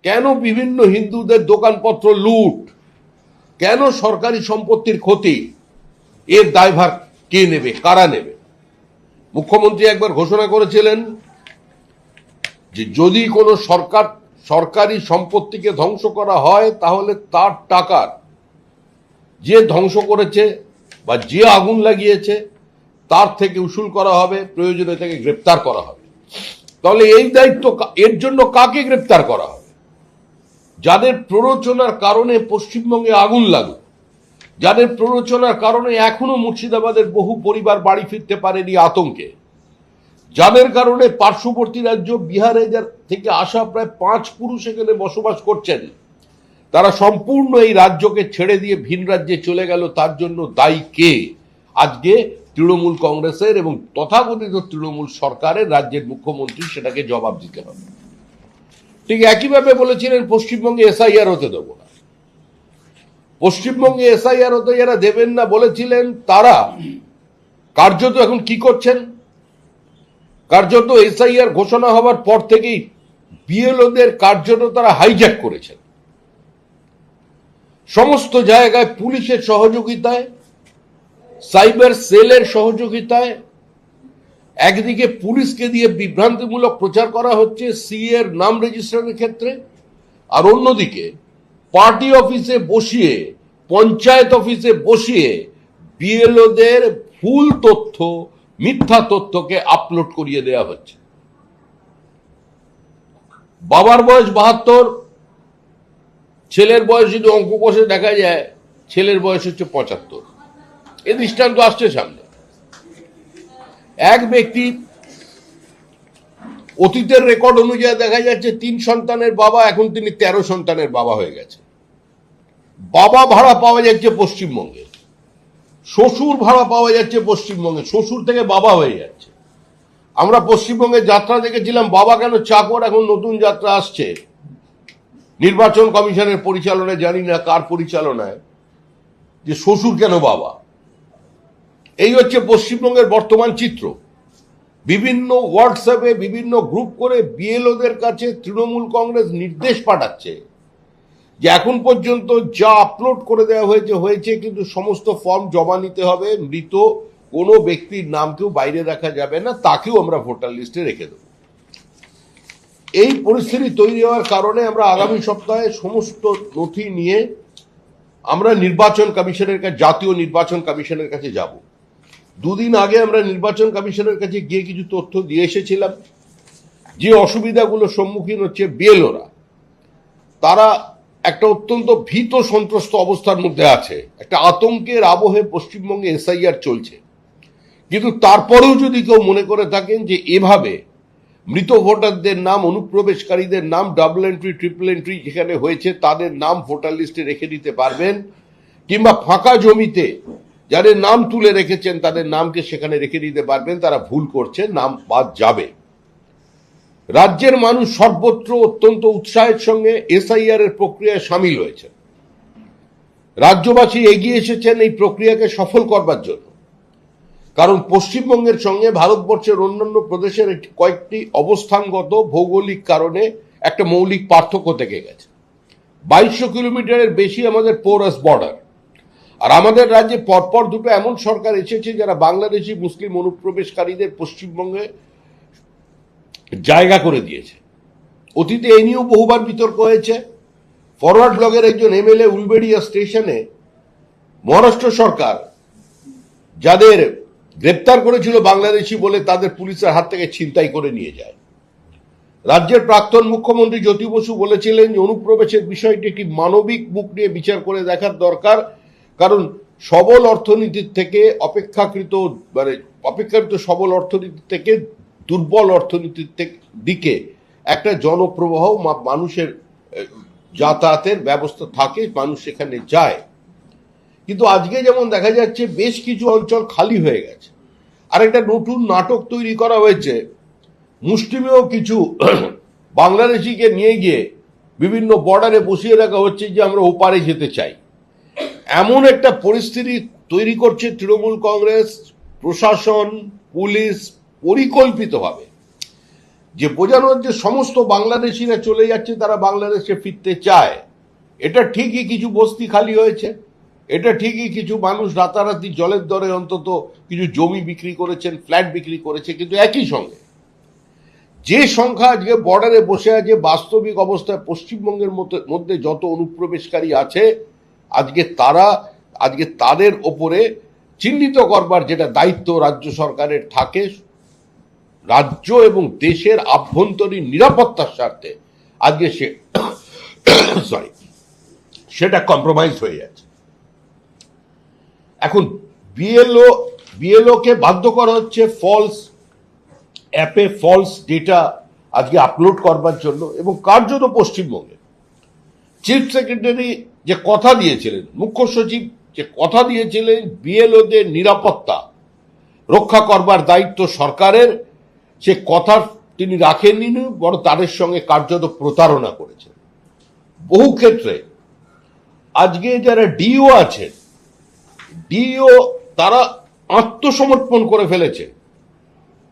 কেন বিভিন্ন হিন্দুদের দোকানপত্র লুট, কেন সরকারি সম্পত্তির ক্ষতি, এর দায়ভার কে নেবে, কারা নেবে? মুখ্যমন্ত্রী একবার ঘোষণা করেছিলেন যে যদি কোনো সরকারি সম্পত্তিকে ধ্বংস করা হয় তাহলে তার টাকার যে ধ্বংস করেছে বা যে আগুন লাগিয়েছে তার থেকে উসুল করা হবে, প্রয়োজনে তাকে গ্রেপ্তার করা হবে। তাহলে এই দায়িত্ব এর জন্য কাকে গ্রেপ্তার করা হবে? যাদের প্ররোচনার কারণে পশ্চিমবঙ্গে আগুন লাগলো, যাদের প্ররোচনার কারণে এখনো মুর্শিদাবাদের বহু পরিবার বাড়ি ফিরতে পারেনি আতঙ্কে, যাদের কারণে পার্শ্ববর্তী রাজ্য বিহারে থেকে আসা প্রায় 5 পুরুষ এখানে বসবাস করছেন, তারা সম্পূর্ণ এই রাজ্যকে ছেড়ে দিয়ে ভিন রাজ্যে চলে গেল, তার জন্য দায়ী কে? আজকে তৃণমূল কংগ্রেসের এবং তথাকথিত তৃণমূল সরকারের রাজ্যের মুখ্যমন্ত্রী সেটাকে জবাব দিতে হবে। ঠিক একইভাবে বলেছিলেন পশ্চিমবঙ্গে এসআইআর হতে দেব না। পশ্চিমবঙ্গে এসআইআর হতে যারা দেবেন না বলেছিলেন, তারা কার্যত এখন কি করছেন? কার্যত এসআইআর ঘোষণা হওয়ার পর থেকেই বিএলওদের কার্যত তারা হাইজ্যাক করেছেন। সমস্ত জায়গায় পুলিশের সহযোগিতায়, সাইবার সেলের সহযোগিতায় একদিকে পুলিশকে দিয়ে বিভ্রান্তিমূলক প্রচার করা হচ্ছে সিএ এর নাম রেজিস্ট্রেশনের ক্ষেত্রে, আর অন্যদিকে পার্টি অফিসে বসিয়ে, পঞ্চায়েত অফিসে বসিয়ে বিএলওদের ভুল তথ্য, মিথ্যা তথ্যকে আপলোড করিয়ে দেওয়া হচ্ছে। বাবার বয়স 72, ছেলের বয়স যদি অঙ্ক কষে দেখা যায় ছেলের বয়স হচ্ছে 75। এই দৃষ্টান্ত আসছে সামনে। এক ব্যক্তি অতীতের রেকর্ড অনুযায়ী দেখা যাচ্ছে 3 সন্তানের বাবা, এখন তিনি 13 সন্তানের বাবা হয়ে গেছে। বাবা ভাড়া পাওয়া যাচ্ছে পশ্চিমবঙ্গে, শ্বশুর ভাড়া পাওয়া যাচ্ছে পশ্চিমবঙ্গে, শ্বশুর থেকে বাবা হয়ে যাচ্ছে। আমরা পশ্চিমবঙ্গে যাত্রা দেখেছিলাম বাবা কেন চাকর, এখন নতুন যাত্রা আসছে নির্বাচন কমিশনের পরিচালনায়, জানি না কার পরিচালনায়, যে শ্বশুর কেন বাবা। এই হচ্ছে পশ্চিমবঙ্গের বর্তমান চিত্র। বিভিন্ন হোয়াটসঅ্যাপে বিভিন্ন গ্রুপ করে বিএলওদের কাছে তৃণমূল কংগ্রেস নির্দেশ পাঠাচ্ছে যে এখন পর্যন্ত যা আপলোড করে দেওয়া হয়েছে, কিন্তু সমস্ত ফর্ম জমা নিতে হবে, মৃত কোনো ব্যক্তির নামকেও বাইরে রাখা যাবে না, তাকেও আমরা ভোটার লিস্টে রেখে দেব। এই পরিস্থিতি তৈরি হওয়ার কারণে আমরা আগামী সপ্তাহে সমস্ত নথি নিয়ে আমরা নির্বাচন কমিশনের কাছে, জাতীয় নির্বাচন কমিশনের কাছে যাব। 2 দিন আগে আমরা নির্বাচন কমিশনের কাছে গিয়ে কিছু তথ্য দিয়ে এসেছিলাম। যে অসুবিধাগুলো সম্মুখীন হচ্ছে বিএলওরা, তারা একটা অত্যন্ত ভীত সন্ত্রস্ত অবস্থার মধ্যে আছে, একটা আতঙ্কের আবহে পশ্চিমবঙ্গে এসআইআর চলছে। কিন্তু তারপরেও যদি কেউ মনে করে থাকেন যে এভাবে মৃত ভোটারদের নাম, অনুপ্রবেশকারীদের নাম, ডাবল এন্ট্রি, ট্রিপল এন্ট্রি যেখানে হয়েছে তাদের নাম ভোটার লিস্টে রেখে দিতে পারবেন, কিংবা ফাঁকা জমিতে যাদের নাম তুলে রেখেছেন তাদের নামকে সেখানে রেখে দিতে পারবেন, তারা ভুল করছে, নাম বাদ যাবে। রাজ্যের মানুষ সর্বত্র অত্যন্ত উৎসাহের সঙ্গে এসআইআর এর প্রক্রিয়ায় সামিল হয়েছে। রাজ্যবাসী এগিয়ে এসেছেন এই প্রক্রিয়াকে সফল করবার জন্য, কারণ পশ্চিমবঙ্গের সঙ্গে ভারতবর্ষের অন্যান্য প্রদেশের কয়েকটি অবস্থানগত ভৌগোলিক কারণে একটা মৌলিক পার্থক্য থেকে গেছে। 2200 কিলোমিটারের বেশি আমাদের পোরাস বর্ডার, আর আমাদের রাজ্যে পরপর দুটো এমন সরকার এসেছে যারা বাংলাদেশি মুসলিম অনুপ্রবেশকারীদের পশ্চিমবঙ্গে জায়গা করে দিয়েছে। অতীতে এই নিয়েও বহুবার বিতর্ক হয়েছে। ফরওয়ার্ড ব্লকের একজন এমএলএ উলবেড়িয়া স্টেশনে মহারাষ্ট্র সরকার যাদের গ্রেপ্তার করেছিল বাংলাদেশি বলে, তাদের পুলিশের হাত থেকে ছিনতাই করে নিয়ে যায়। রাজ্যের প্রাক্তন মুখ্যমন্ত্রী জ্যোতি বসু বলেছিলেন যে অনুপ্রবেশের বিষয়টি একটি মানবিক মুখ নিয়ে বিচার করে দেখার দরকার, কারণ সবল অর্থনীতির থেকে অপেক্ষাকৃত সবল অর্থনীতি থেকে দুর্বল অর্থনীতির দিকে একটা জনপ্রবাহ, মানুষের যাতায়াতের ব্যবস্থা থাকে, মানুষ সেখানে যায়। কিন্তু আজকে যেমন দেখা যাচ্ছে বেশ কিছু অঞ্চল খালি হয়ে গেছে। আর একটা নতুন নাটক তৈরি করা হয়েছে, মুসলিমেও কিছু বাংলাদেশিকে নিয়ে গিয়ে বিভিন্ন বর্ডারে বসিয়ে রাখা হচ্ছে যে আমরা ওপারে যেতে চাই। এমন একটা পরিস্থিতি তৈরি করছে তৃণমূল কংগ্রেস, প্রশাসন, পুলিশ পরিকল্পিতভাবে। যে বোঝানো যে সমস্ত বাংলাদেশিরা চলে যাচ্ছে, তারা বাংলাদেশে ফিরতে চায়। এটা ঠিকই কিছু বস্তি খালি হয়েছে, এটা ঠিকই কিছু মানুষ রাতারাতি জলের দরে অন্তত কিছু জমি বিক্রি করেছেন, ফ্ল্যাট বিক্রি করেছে, কিন্তু একই সঙ্গে যে সংখ্যা আজকে বর্ডারে বসে আছে, বাস্তবিক অবস্থায় পশ্চিমবঙ্গের মধ্যে যত অনুপ্রবেশকারী আছে, আজকে তাদের ওপরে চিহ্নিত করবার যেটা দায়িত্ব রাজ্য সরকারের থাকে, রাজ্য এবং দেশের আভ্যন্তরীণ নিরাপত্তার স্বার্থে আজকে সেটা কম্প্রোমাইজ হয়ে যাচ্ছে। এখন বিএলও কে বাধ্য করা হচ্ছে ফলস অ্যাপে ফলস ডেটা আজকে আপলোড করবার জন্য, এবং কার্যত পশ্চিমবঙ্গে চিফ সেক্রেটারি যে কথা দিয়েছিলেন, মুখ্য সচিব যে কথা দিয়েছিলেন বিএলওদের নিরাপত্তা রক্ষা করবার দায়িত্ব সরকারের, সে কথা তিনি রাখেননি, বরং তাদের সঙ্গে কার্যত প্রতারণা করেছেন। বহু ক্ষেত্রে আজকে যারা ডিও আছেন, ডিও তারা আত্মসমর্পণ করে ফেলেছে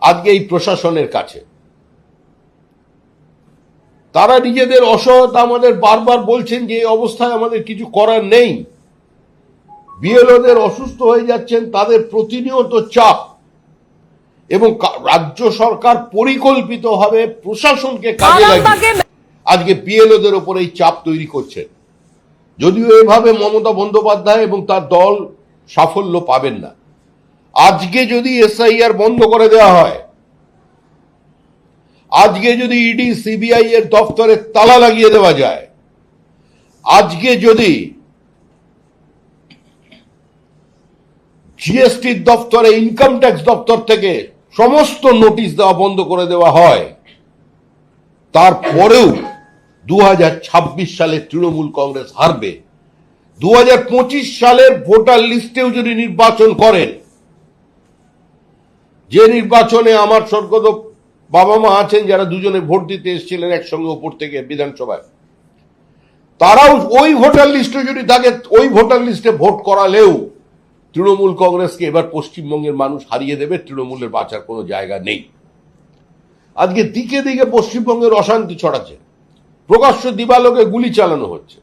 আজকে এই প্রশাসনের কাছে। তারা নিজেদের অসহায়তা আমাদের বারবার বলছেন যে এই অবস্থায় আমাদের কিছু করার নেই। বিএলওদের অসুস্থ হয়ে যাচ্ছেন, তাদের প্রতিনিয়ত চাপ, এবং রাজ্য সরকার পরিকল্পিতভাবে প্রশাসনকে কাজে লাগিয়ে আজকে বিএলওদের উপর এই চাপ তৈরি করছেন। যদিও এভাবে মমতা বন্দ্যোপাধ্যায় এবং তার দল সাফল্য পাবেন না। আজকে যদি এসআইআর বন্ধ করে দেওয়া হয়, আজকে যদি ইডি সিবিআই এর দপ্তরে তালা লাগিয়ে দেওয়া যায়, আজকে যদি জিএসটির দপ্তরে, ইনকাম ট্যাক্স দপ্তর থেকে সমস্ত নোটিশ দেওয়া বন্ধ করে দেওয়া হয়, তারপরেও 2026 সালে তৃণমূল কংগ্রেস হারবে। 2025 সালের ভোটার লিস্টেও যদি নির্বাচন করেন, যে নির্বাচনে আমার স্বর্গত বাবা মা আছেন যারা দুজনে ভোট দিতে এসেছিলেন একসঙ্গে ওপর থেকে বিধানসভায়, তারাও ওই ভোটার লিস্টে যদি থাকে, ওই ভোটার লিস্টে ভোট করালেও তৃণমূল কংগ্রেসকে এবার পশ্চিমবঙ্গের মানুষ হারিয়ে দেবে। তৃণমূলের বাঁচার কোনো জায়গা নেই। আজকে দিকে দিকে পশ্চিমবঙ্গের অশান্তি ছড়াচ্ছে, প্রকাশ্য দিবালোকে গুলি চালানো হচ্ছে,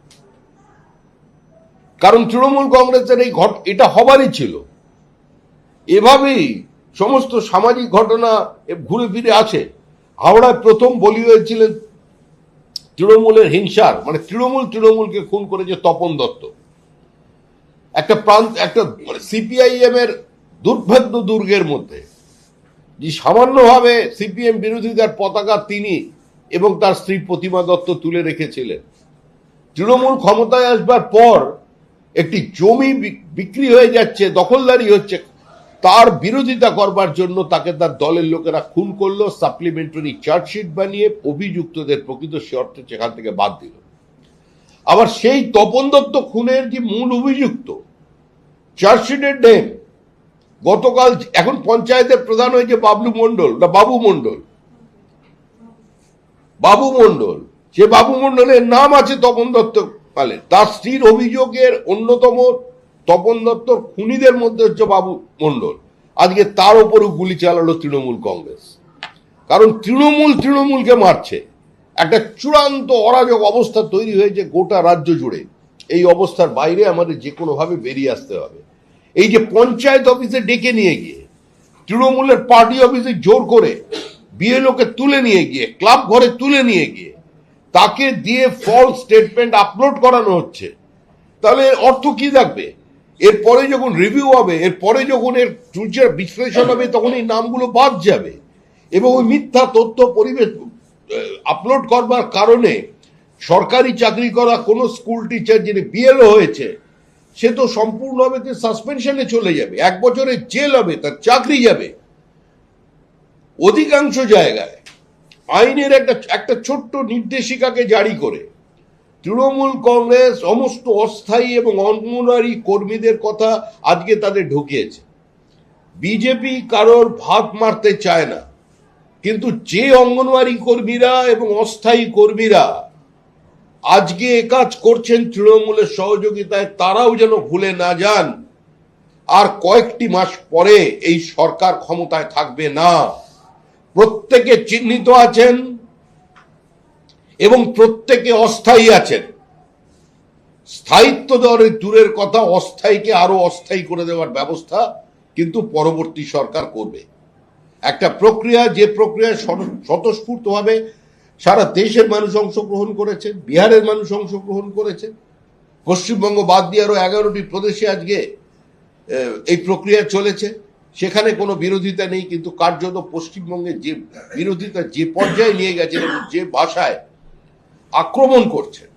কারণ তৃণমূল কংগ্রেসের এটা হবারই ছিল। এভাবেই সমস্ত সামাজিক ঘটনা ঘুরে ফিরে আছে। হাওড়ায় প্রথম বলি হয়েছিলেন তৃণমূলের হিংসার, মানে তৃণমূলকে খুন করেছে তপন দত্ত। একটা সিপিআইএম এর দুর্ভেদ্য দুর্গের মধ্যে যে সামান্যভাবে সিপিএম বিরোধীদের পতাকা তিনি এবং তার স্ত্রী প্রতিমা দত্ত তুলে রেখেছিলেন। তৃণমূল ক্ষমতায় আসবার পর একটি জমি বিক্রি হয়ে যাচ্ছে, দখলদারি হচ্ছে, তার বিরোধিতা করবার জন্য তাকে তার দলের লোকেরা খুন করলো, সাপ্লিমেন্টারি চার্জশিট বানিয়ে অভিযুক্তদের প্রকৃত অর্থে সেখান থেকে বাদ দিল। আবার সেই তপন দত্ত খুনের যে মূল অভিযুক্ত, চার্জশিটের নেম গতকাল, এখন পঞ্চায়েতের প্রধান হয়েছে বাবু মণ্ডল, সে বাবু মণ্ডলের নাম আছে তপন দত্ত পালে। তার স্ত্রীর অভিযোগের অন্যতম তপন দত্তর খুনিদের মধ্যে হচ্ছে বাবু মণ্ডল। আজকে তার উপরও গুলি চালালো তৃণমূল কংগ্রেস, কারণ তৃণমূলকে মারছে। একটা চূড়ান্ত অরাজক অবস্থা তৈরি হয়েছে গোটা রাজ্য জুড়ে। এই অবস্থার বাইরে আমাদের যে কোনো ভাবে বেরিয়ে আসতে হবে। এই যে পঞ্চায়েত অফিসে ডেকে নিয়ে গিয়ে, তৃণমূলের পার্টি অফিসে জোর করে বিএলওকে তুলে নিয়ে গিয়ে, ক্লাব ঘরে তুলে নিয়ে গিয়ে তাকে দিয়ে ফলস স্টেটমেন্ট আপলোড করানো হচ্ছে, তাহলে এর অর্থ কি থাকবে? এরপরে যখন রিভিউ হবে, এরপরে যখন এর বিশ্লেষণ হবে, তখন এই নামগুলো বাদ যাবে, এবং ওই মিথ্যা তথ্য পরিবেশ আপলোড করবার কারণে সরকারি চাকরি করা কোনো স্কুল টিচার যিনি বিএলও হয়েছে, সে তো সম্পূর্ণভাবে সাসপেনশনে চলে যাবে, 1 বছরের জেল হবে, তার চাকরি যাবে। অধিকাংশ জায়গায় আইনের একটা ছোট্ট নির্দেশিকাকে জারি করে তৃণমূল কংগ্রেস সমস্ত অস্থায়ী এবং অঙ্গনওয়াড়ি কর্মীদের কথা আজকে তাদের ঢুকিয়েছে। বিজেপি কারোর ভাগ মারতে চায় না, কিন্তু যে অঙ্গনওয়াড়ি কর্মীরা এবং অস্থায়ী কর্মীরা আজকে কাজ করছেন তৃণমূলের সহযোগিতায়, তারাও যেন ভুলে না যান আর কয়েকটি মাস পরে এই সরকার ক্ষমতায় থাকবে না। প্রত্যেকে চিহ্নিত আছেন এবং প্রত্যেকে অস্থায়ী আছেন। স্থায়িত্ব দেওয়ার দূরের কথা, অস্থায়ীকে আরো অস্থায়ী করে দেওয়ার ব্যবস্থা কিন্তু পরবর্তী সরকার করবে। একটা প্রক্রিয়া, যে প্রক্রিয়া স্বতঃস্ফূর্তভাবে সারা দেশের মানুষ অংশগ্রহণ করেছে, বিহারের মানুষ অংশগ্রহণ করেছে, পশ্চিমবঙ্গ বাদ দিয়ে আরো 11টি প্রদেশে আজকে এই প্রক্রিয়া চলেছে। সেখানে কোনো বিরোধিতা নেই, কিন্তু কার্যত পশ্চিমবঙ্গে যে বিরোধিতা যে পর্যায়ে নিয়ে গেছেন এবং যে ভাষায় আক্রমণ করছেন,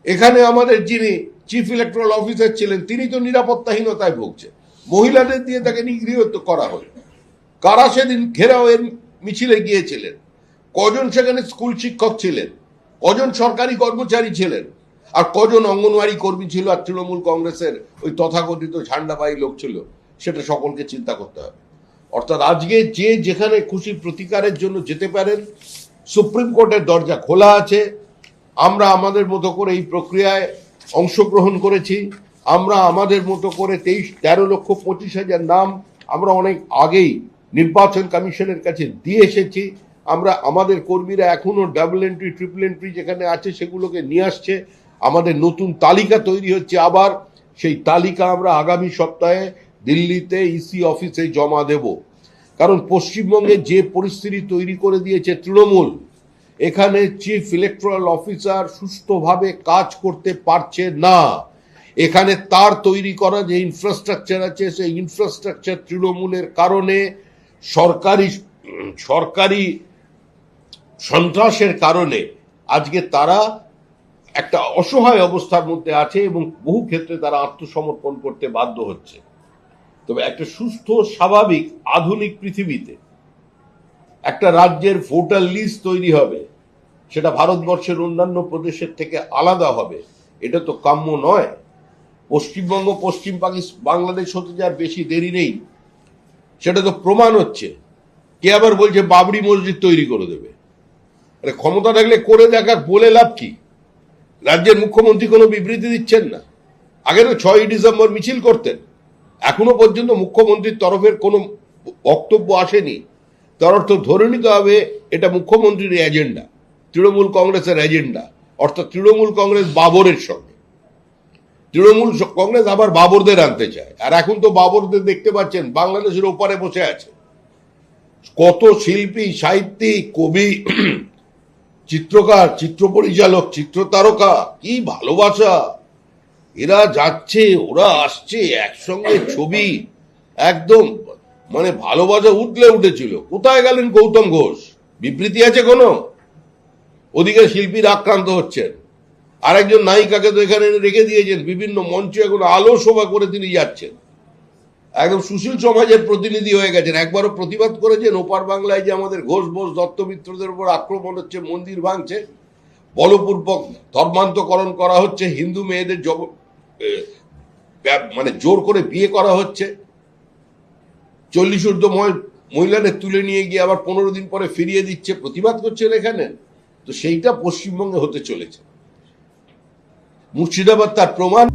এখানে আমাদের যিনি চিফ ইলেকট্রাল অফিসার ছিলেন তিনি তো নিরাপত্তাহীনতায় ভুগছেন, মহিলাদের দিয়ে তাকে নিগৃহীত করা হল। কারা সেদিন ঘেরাওয়ের মিছিলে গিয়েছিলেন? কজন সেখানে স্কুল শিক্ষক ছিলেন? কজন সরকারি কর্মচারী ছিলেন? আর কজন অঙ্গনওয়াড়ি কর্মী ছিল? আর তৃণমূল কংগ্রেসের ওই তথাকথিত ঝান্ডাবাহী লোক ছিল? সেটা সকলকে চিন্তা করতে হবে। অর্থাৎ আজকে যে যেখানে খুশি প্রতিকারের জন্য যেতে পারেন, সুপ্রিম কোর্টের দরজা খোলা আছে। আমরা আমাদের মতো করে এই প্রক্রিয়ায় অংশগ্রহণ করেছি। আমরা আমাদের মতো করে 13,25,000 নাম আমরা অনেক আগেই নির্বাচন কমিশনের কাছে দিয়ে এসেছি। আমরা আমাদের কর্মীরা এখনো ডাবল এন্ট্রি, ট্রিপল এন্ট্রি যেখানে আছে সেগুলোকে নিয়ে আসছে। আমাদের নতুন তালিকা তৈরি হচ্ছে। আবার সেই তালিকা আমরা আগামী সপ্তাহে দিল্লিতে ইসি অফিসে জমা দেব। কারণ পশ্চিমবঙ্গে যে পরিস্থিতি তৈরি করে দিয়েছে তৃণমূল, এখানে চিফ ইলেকট্রাল অফিসার সুস্থভাবে কাজ করতে পারছে না। এখানে তার তৈরি করা যে ইনফ্রাস্ট্রাকচার আছে, সেই ইনফ্রাস্ট্রাকচার তৃণমূলের কারণে, সরকারি সন্ত্রাসের কারণে আজকে তারা একটা অসহায় অবস্থার মধ্যে আছে এবং বহু ক্ষেত্রে তারা আত্মসমর্পণ করতে বাধ্য হচ্ছে। তবে একটা সুস্থ, স্বাভাবিক, আধুনিক পৃথিবীতে একটা রাজ্যের ভোটার লিস্ট তৈরি হবে, সেটা ভারতবর্ষের অন্যান্য প্রদেশের থেকে আলাদা হবে, এটা তো কাম্য নয়। পশ্চিমবঙ্গ পশ্চিম বাংলাদেশ হতে যার বেশি দেরি নেই, সেটা তো প্রমাণ হচ্ছে। কে আবার বলছে বাবরি মসজিদ তৈরি করে দেবে? আরে ক্ষমতা থাকলে করে দেখা, বলে লাভ কি? রাজ্যের মুখ্যমন্ত্রী কোনো বিবৃতি দিচ্ছেন না। আগে তো 6ই ডিসেম্বর মিছিল করতেন, এখনো পর্যন্ত মুখ্যমন্ত্রীর তরফের কোনো বক্তব্য আসেনি। তার অর্থ ধরে নিতে হবে এটা মুখ্যমন্ত্রীর এজেন্ডা, তৃণমূল কংগ্রেসের এজেন্ডা। অর্থাৎ তৃণমূল কংগ্রেস বাবরের সঙ্গে, তৃণমূল কংগ্রেস আবার বাবরদের আনতে চায়। আর এখন তো বাবরদের দেখতে পাচ্ছেন বাংলাদেশের ওপারে বসে আছে। কত শিল্পী, সাহিত্যিক, কবি, চিত্রকার, চিত্র পরিচালক, চিত্র তারকা, কি ভালোবাসা! এরা যাচ্ছে, ওরা আসছে, একসঙ্গে ছবি, একদম মানে ভালোবাসা উঠলে উঠেছিল। কোথায় গেলেন গৌতম ঘোষ? বিবৃতি আছে কোনো? ওদিকে শিল্পীরা আক্রান্ত হচ্ছেন, আর একজন নায়িকাকে তো এখানে রেখে দিয়েছেন, বিভিন্ন মঞ্চে এখন আলো শোভা করে তিনি যাচ্ছেন, একদম সুশীল সমাজের প্রতিনিধি হয়ে গেছেন। একবারও প্রতিবাদ করেছেন ওপার বাংলায় যে আমাদের ঘোষ বোস দত্তমিত্রদের উপর আক্রমণ হচ্ছে, মন্দির ভাঙছে, বলপূর্বক ধর্মান্তকরণ করা হচ্ছে, হিন্দু মেয়েদের মানে জোর করে বিয়ে করা হচ্ছে, 40 ঊর্ধ্ব মহিলাদের তুলে নিয়ে গিয়ে আবার 15 দিন পরে ফিরিয়ে দিচ্ছে, প্রতিবাদ করছেন এখানে। তো সেইটা পশ্চিমবঙ্গে হতে চলেছে। মুর্শিদাবাদ তার প্রমাণ।